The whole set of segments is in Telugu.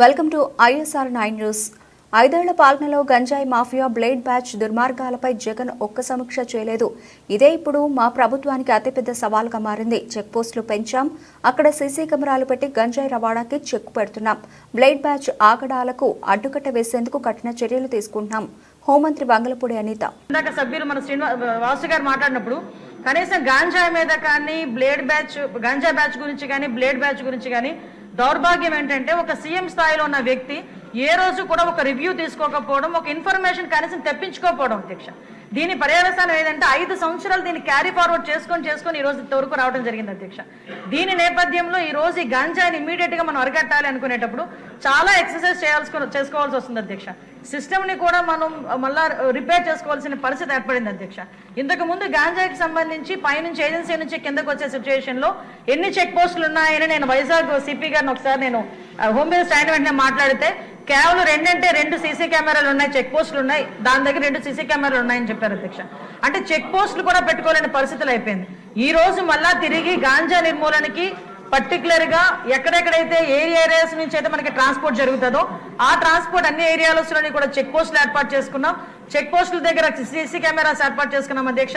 Welcome to ISR 9 news. 5 ఏళ్ల పాలనలో గంజాయి మాఫియా బ్లేడ్ బ్యాచ్ దుర్మార్గాలపై జగన్ ఒక్క సమీక్ష చేయలేదు. ఇదే ఇప్పుడు మా ప్రభుత్వానికి అతిపెద్ద సవాల్గా మారింది. చెక్ పోస్టులు పెంచాం, అక్కడ సీసీ కెమెరాలు పెట్టి గంజాయి రవాణాకి చెక్ పెడుతున్నాం. బ్లేడ్ బ్యాచ్ ఆగడాలకు అడ్డుకట్ట వేసేందుకు కఠిన చర్యలు తీసుకుంటున్నాం. హోంమంత్రి వంగలపూడి అనిత ఇందాక సభ్యులు మన వాసు గారు మాట్లాడినప్పుడు కనీసం గాంజాయి మీద కానీ బ్లేడ్ బ్యాచ్ గాంజా బ్యాచ్ గురించి కానీ బ్లేడ్ బ్యాచ్ గురించి కానీ దౌర్భాగ్యం ఏంటంటే ఒక సీఎం స్థాయిలో ఉన్న వ్యక్తి ఏ రోజు కూడా ఒక రివ్యూ తీసుకోకపోవడం, ఒక ఇన్ఫర్మేషన్ కనీసం తెప్పించుకోకపోవడం అధ్యక్ష. దీని పర్యవసానం ఏదంటే 5 సంవత్సరాలు దీన్ని క్యారీ ఫార్వర్డ్ చేసుకొని ఈ రోజు వరకు రావడం జరిగింది అధ్యక్ష. దీని నేపథ్యంలో ఈ రోజు ఈ గంజాయిని ఇమీడియట్ గా మనం అరికట్టాలి అనుకునేటప్పుడు చాలా ఎక్సర్సైజ్ చేసుకోవాల్సి వస్తుంది అధ్యక్ష. సిస్టమ్ ని కూడా మనం మళ్ళా రిపేర్ చేసుకోవాల్సిన పరిస్థితి ఏర్పడింది అధ్యక్ష. ఇంతకు ముందు గాంజాకి సంబంధించి పైనుంచి ఏజెన్సీ నుంచి కిందకు వచ్చే సిచ్యువేషన్ లో ఎన్ని చెక్ పోస్టులు ఉన్నాయని నేను వైజాగ్ సిపి గారిని ఒకసారి నేను హోమ్ మినిస్టర్ అయిన వెంటనే మాట్లాడితే కేవలం 2 సీసీ కెమెరాలు ఉన్నాయి, చెక్ పోస్టులు ఉన్నాయి, దాని దగ్గర 2 సీసీ కెమెరాలు ఉన్నాయని చెప్పారు అధ్యక్ష. అంటే చెక్ పోస్టులు కూడా పెట్టుకోలేని పరిస్థితులు అయిపోయింది. ఈ రోజు మళ్ళా తిరిగి గాంజా నిర్మూలనకి పర్టికులర్ గా ఎక్కడెక్కడైతే ఏరియాస్ నుంచి అయితే మనకి ట్రాన్స్పోర్ట్ జరుగుతుందో ఆ ట్రాన్స్పోర్ట్ అన్ని ఏరియాలోని కూడా చెక్ పోస్టులు ఏర్పాటు చేసుకున్నాం. చెక్ పోస్టుల దగ్గర సీసీ కెమెరాస్ ఏర్పాటు చేసుకున్నాం అధ్యక్ష.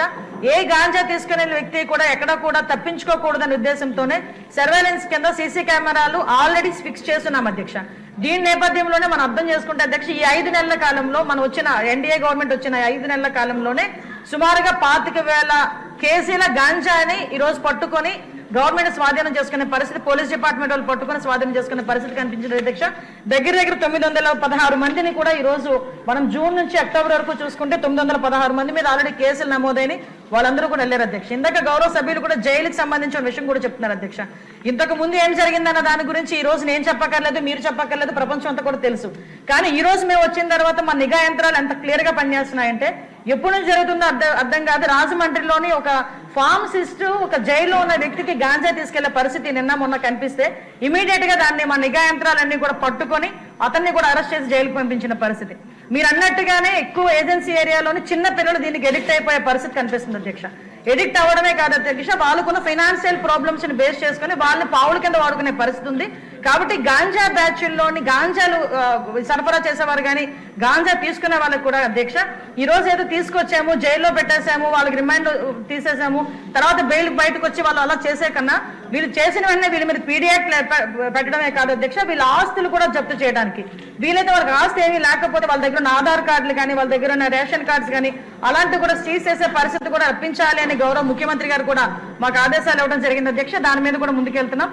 ఏ గాంజా తీసుకునే వ్యక్తి కూడా ఎక్కడ కూడా తప్పించుకోకూడదనే ఉద్దేశంతోనే సర్వేలెన్స్ కింద సీసీ కెమెరాలు ఆల్రెడీ ఫిక్స్ చేస్తున్నాం అధ్యక్ష. దీని నేపథ్యంలోనే మనం అర్థం చేసుకుంటే అధ్యక్ష, ఈ 5 నెలల కాలంలో మనం వచ్చిన ఎన్డీఏ గవర్నమెంట్ వచ్చిన 5 నెలల కాలంలోనే సుమారుగా 25,000 కేజీల గాంజాని ఈ రోజు పట్టుకొని గవర్నమెంట్ స్వాధీనం చేసుకునే పరిస్థితి, పోలీస్ డిపార్ట్మెంట్ వాళ్ళు పట్టుకుని స్వాధీనం చేసుకునే పరిస్థితి కనిపించింది అధ్యక్ష. దగ్గర 916 మందిని కూడా ఈ రోజు మనం జూన్ నుంచి అక్టోబర్ వరకు చూసుకుంటే 916 మంది మీద ఆల్రెడీ కేసులు నమోదైన వాళ్ళందరూ కూడా వెళ్ళారు అధ్యక్ష. ఇందాక గౌరవ సభ్యులు కూడా జైలుకి సంబంధించిన విషయం కూడా చెప్తున్నారు అధ్యక్ష. ఇంతకు ముందు ఏం జరిగిందన్న దాని గురించి ఈ రోజు నేను చెప్పక్కర్లేదు, మీరు చెప్పక్కర్లేదు, ప్రపంచం అంతా కూడా తెలుసు. కానీ ఈ రోజు మేము వచ్చిన తర్వాత మా నిఘా యంత్రాలు ఎంత క్లియర్ గా పనిచేస్తున్నాయంటే ఎప్పుడు నుంచి జరుగుతుందో అర్థం కాదు. రాజమండ్రిలోని ఒక ఫార్మసిస్ట్ ఒక జైల్లో ఉన్న వ్యక్తికి గాంజా తీసుకెళ్లే పరిస్థితి నిన్న మొన్న కనిపిస్తే ఇమీడియట్ గా దాన్ని మా నిఘా యంత్రాలన్నీ కూడా పట్టుకొని అతన్ని కూడా అరెస్ట్ చేసి జైలుకు పంపించిన పరిస్థితి. మీరు అన్నట్టుగానే ఎక్కువ ఏజెన్సీ ఏరియాలోని చిన్న పిల్లలు దీనికి ఎడిక్ట్ అయిపోయే పరిస్థితి కనిపిస్తుంది అధ్యక్ష. ఎడిక్ట్ అవ్వడమే కాదు అధ్యక్ష, వాళ్ళకున్న ఫైనాన్షియల్ ప్రాబ్లమ్స్ ని బేస్ చేసుకుని వాళ్ళని పావుల కింద వాడుకునే పరిస్థితి ఉంది. కాబట్టి గాంజా బ్యాచ్ల్లోని గాంజాలు సరఫరా చేసేవారు కానీ గాంజా తీసుకునే వాళ్ళకి కూడా అధ్యక్ష ఈ రోజు ఏదో తీసుకొచ్చాము, జైల్లో పెట్టేసాము, వాళ్ళకి రిమైండ్ తీసేసాము, తర్వాత బెయిల్ బయటకు వచ్చి వాళ్ళు అలా చేసే కన్నా వీళ్ళు చేసిన వెంటనే వీళ్ళ మీద పీడియాక్ట్ పెట్టడమే కాదు అధ్యక్ష, వీళ్ళ ఆస్తులు కూడా జప్తు చేయడానికి వీలైతే వాళ్ళకి ఆస్తి ఏమీ లేకపోతే వాళ్ళ దగ్గర ఉన్న ఆధార్ కార్డులు కానీ వాళ్ళ దగ్గర ఉన్న రేషన్ కార్డ్స్ కానీ అలాంటివి కూడా సీజ్ చేసే పరిస్థితి కూడా రప్పించాలి అని గౌరవ ముఖ్యమంత్రి గారు కూడా మాకు ఆదేశాలు ఇవ్వడం జరిగింది అధ్యక్ష. దాని మీద కూడా ముందుకెళ్తున్నాం.